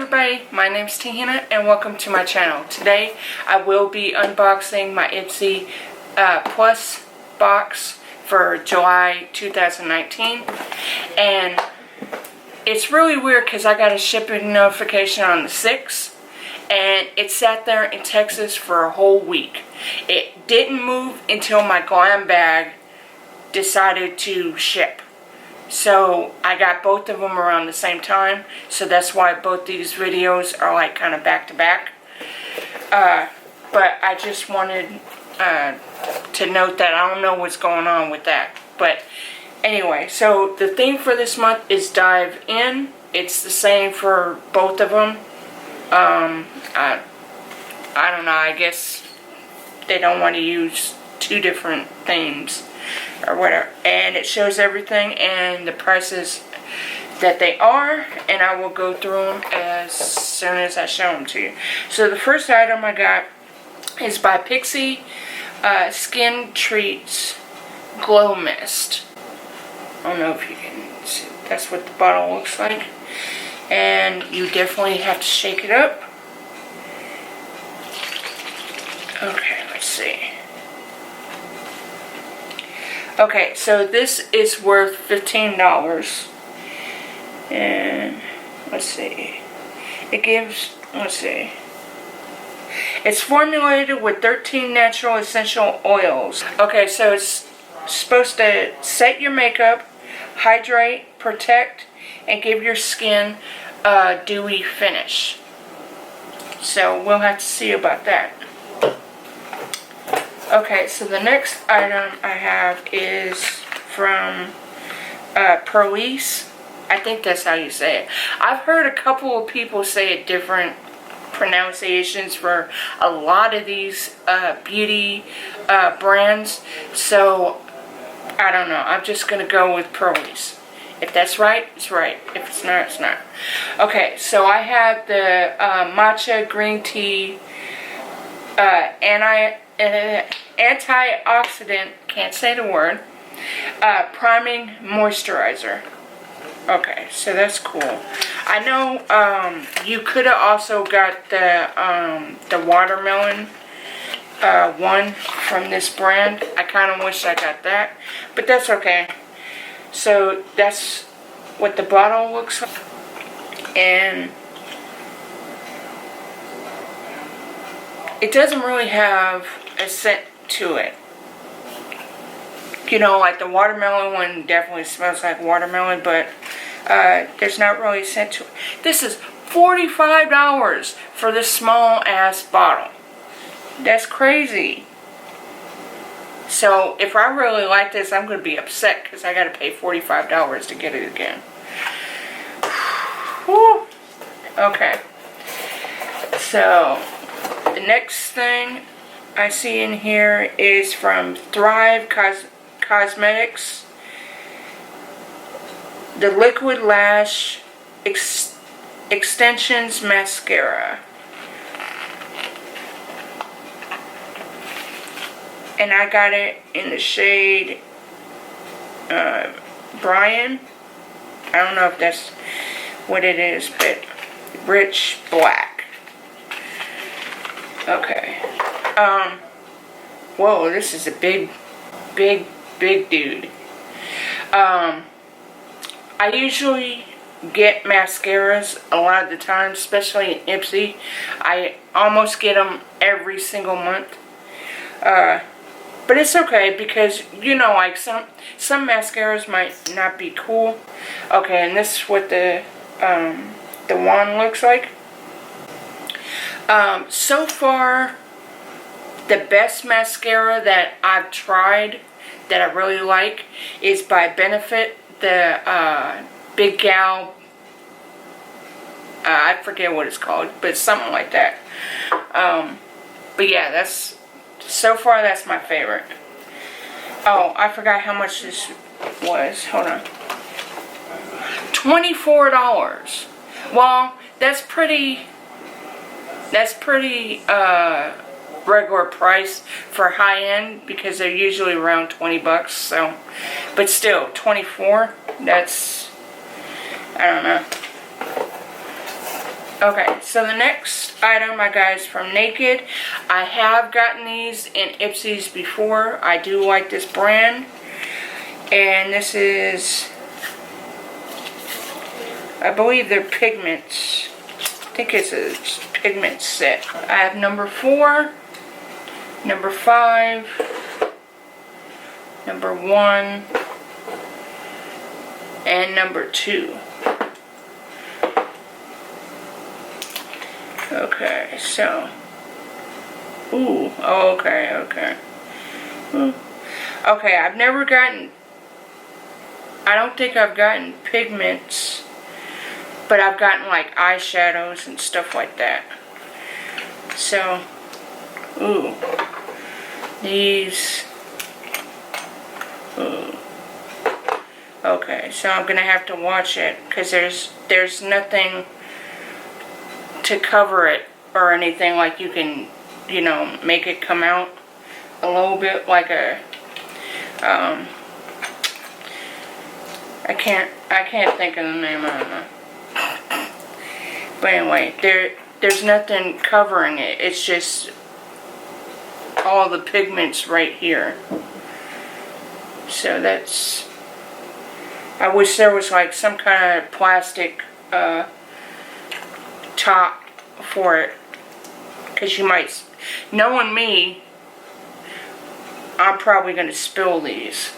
everybody, my name is Tahina and welcome to my channel. Today I will be unboxing my Ipsy Plus box for July 2019, and it's really weird because I got a shipping notification on the 6th and it sat there in Texas for a whole week. It didn't move until my Glam bag decided to ship. So I got both of them around the same time, so that's why both these videos are like kind of back to back. But I just wanted to note that I don't know what's going on with that. But anyway, so the theme for this month is Dive In. It's the same for both of them. I don't know, I guess they don't want to use two different themes or whatever, and it shows everything and the prices that they are, and I will go through them as soon as I show them to you. So the first item I got is by Pixie Skin Treats Glow Mist. I don't know if you can see, that's what the bottle looks like, and you definitely have to shake it up. Okay, let's see. Okay, so this is worth $15, and let's see, it gives, let's see, it's formulated with 13 natural essential oils. Okay, so it's supposed to set your makeup, hydrate, protect, and give your skin a dewy finish. So we'll have to see about that. Okay, so the next item I have is from Police. I think that's how you say it. I've heard a couple of people say it different pronunciations for a lot of these beauty brands. So, I don't know. I'm just going to go with Police. If that's right, it's right. If it's not, it's not. Okay, so I have the matcha green tea antioxidant, can't say the word, priming moisturizer. Okay, so that's cool. I know you could have also got the watermelon one from this brand. I kind of wish I got that, but that's okay. So that's what the bottle looks like, and it doesn't really have a scent to it. You know, like the watermelon one definitely smells like watermelon, but there's not really a scent to it. This is $45 for this small ass bottle. That's crazy. So if I really like this, I'm going to be upset because I got to pay $45 to get it again. Whew. Okay. So the next thing I see in here is from Thrive Cosmetics, the Liquid Lash Extensions Mascara. And I got it in the shade Brian. I don't know if that's what it is, but Rich Black. Okay. Whoa, this is a big dude. I usually get mascaras a lot of the time, especially in Ipsy. I almost get them every single month. But it's okay because, you know, like some mascaras might not be cool. Okay, and this is what the wand looks like. So far, the best mascara that I've tried that I really like is by Benefit, the Big Gal, I forget what it's called, but it's something like that. But yeah, so far that's my favorite. Oh, I forgot how much this was. Hold on. $24. Well, that's pretty regular price for high end because they're usually around 20 bucks. So, but still, 24. That's, I don't know. Okay, so the next item I got is from Naked. I have gotten these in Ipsy's before. I do like this brand. And this is, I believe they're pigments. I think it's a pigment set. I have number 4, number 5, number 1, and number 2. Okay, so, ooh, okay. Ooh. Okay, I've never gotten, I don't think I've gotten pigments, but I've gotten like eyeshadows and stuff like that. So, ooh, these, ooh. Okay, so I'm gonna have to watch it, because there's nothing to cover it or anything, like you can, you know, make it come out a little bit like a, I can't think of the name, I don't know. But anyway, there's nothing covering it. It's just all the pigments right here. So that's, I wish there was like some kind of plastic top for it, because you might, knowing me, I'm probably going to spill these,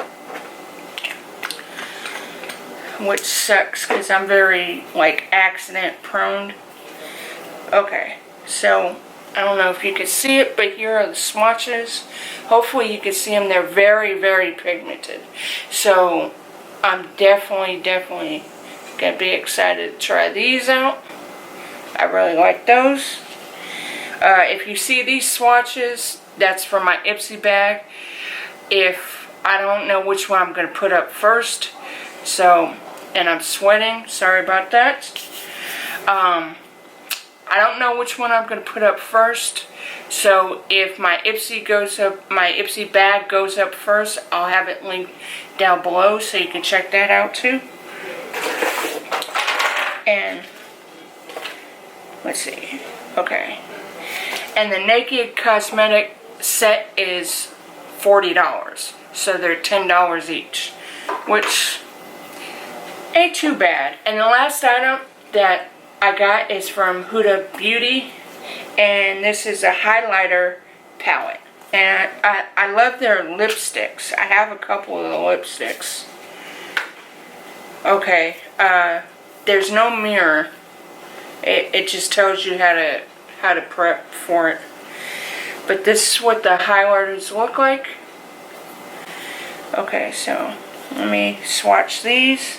which sucks because I'm very like accident prone. Okay, so I don't know if you can see it, but here are the swatches. Hopefully you can see them. They're very, very pigmented, so I'm definitely gonna be excited to try these out. I really like those. If you see these swatches, that's from my Ipsy bag. If I don't know which one I'm going to put up first, so, and I'm sweating, sorry about that. I don't know which one I'm going to put up first, so if my Ipsy goes up, my Ipsy bag goes up first, I'll have it linked down below so you can check that out too. And let's see. Okay. And the Naked Cosmetic set is $40. So they're $10 each, which ain't too bad. And the last item that I got is from Huda Beauty, and this is a highlighter palette. And I love their lipsticks. I have a couple of the lipsticks. Okay, there's no mirror. It just tells you how to prep for it. But this is what the highlighters look like. Okay, so let me swatch these.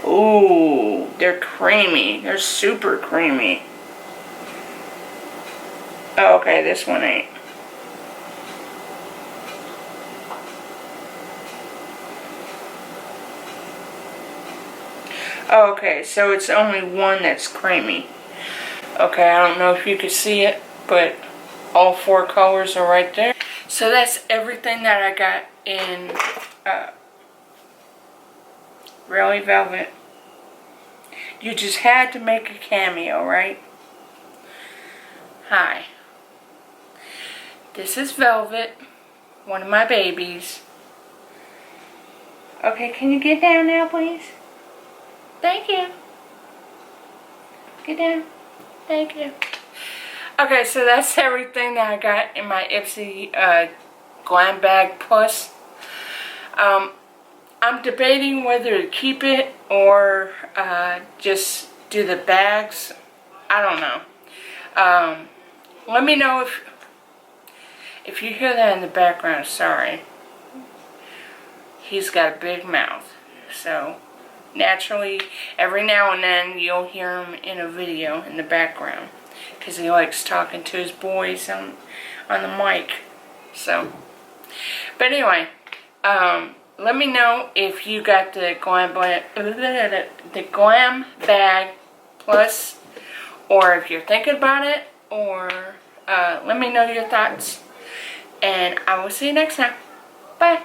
Ooh, they're creamy. They're super creamy. Oh, okay, this one ain't. Oh, okay, so it's only one that's creamy. Okay, I don't know if you can see it, but all 4 colors are right there. So that's everything that I got in Really Velvet. You just had to make a cameo, right? Hi. This is Velvet, one of my babies. Okay, can you get down now, please? Thank you. Get down. Thank you. Okay, so that's everything that I got in my Ipsy Glam Bag Plus. I'm debating whether to keep it or just do the bags. I don't know. Let me know if you hear that in the background. Sorry. He's got a big mouth, so naturally, every now and then you'll hear him in a video in the background, because he likes talking to his boys on the mic. So, but anyway, let me know if you got the Glam Bag Plus, or if you're thinking about it, or let me know your thoughts, and I will see you next time. Bye.